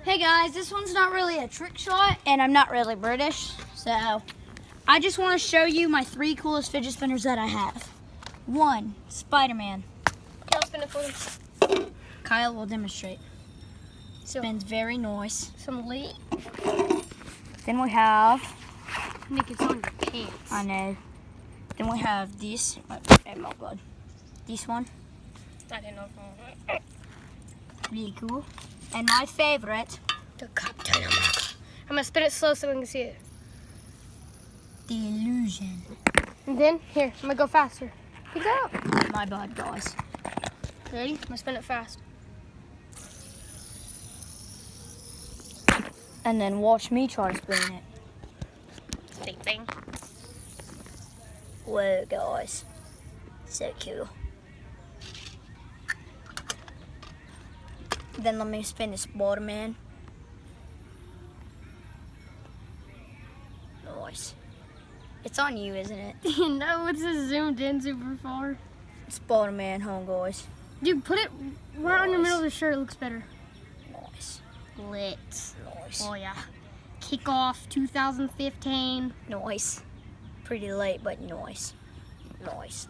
Hey guys, this one's not really a trick shot, and I'm not really British, so I just want to show you my 3 coolest fidget spinners that I have. 1, Spider-Man. I'll spin it for them. Kyle will demonstrate. Spins very nice. Some late. Then we have, Nick, it's on your pants. I know. Then we have this. Oh my god. This one. I didn't know. Really cool. And my favorite, The cup dynamite. I'm gonna spin it slow so we can see it. the Illusion. And then, here, I'm gonna go faster. Pick it up. My bad, guys. Ready? I'm gonna spin it fast. And then watch me try to spin it. Same thing. Whoa, guys. So cool. Then let me spin this Spider-Man. Nice. It's on you, isn't it? No, it's just zoomed in super far. Spider-Man home, guys. Dude, put it right on the middle of the shirt. It looks better. Nice. Lit. Nice. Oh, yeah. Kickoff 2015. Nice. Pretty late, but nice. Nice.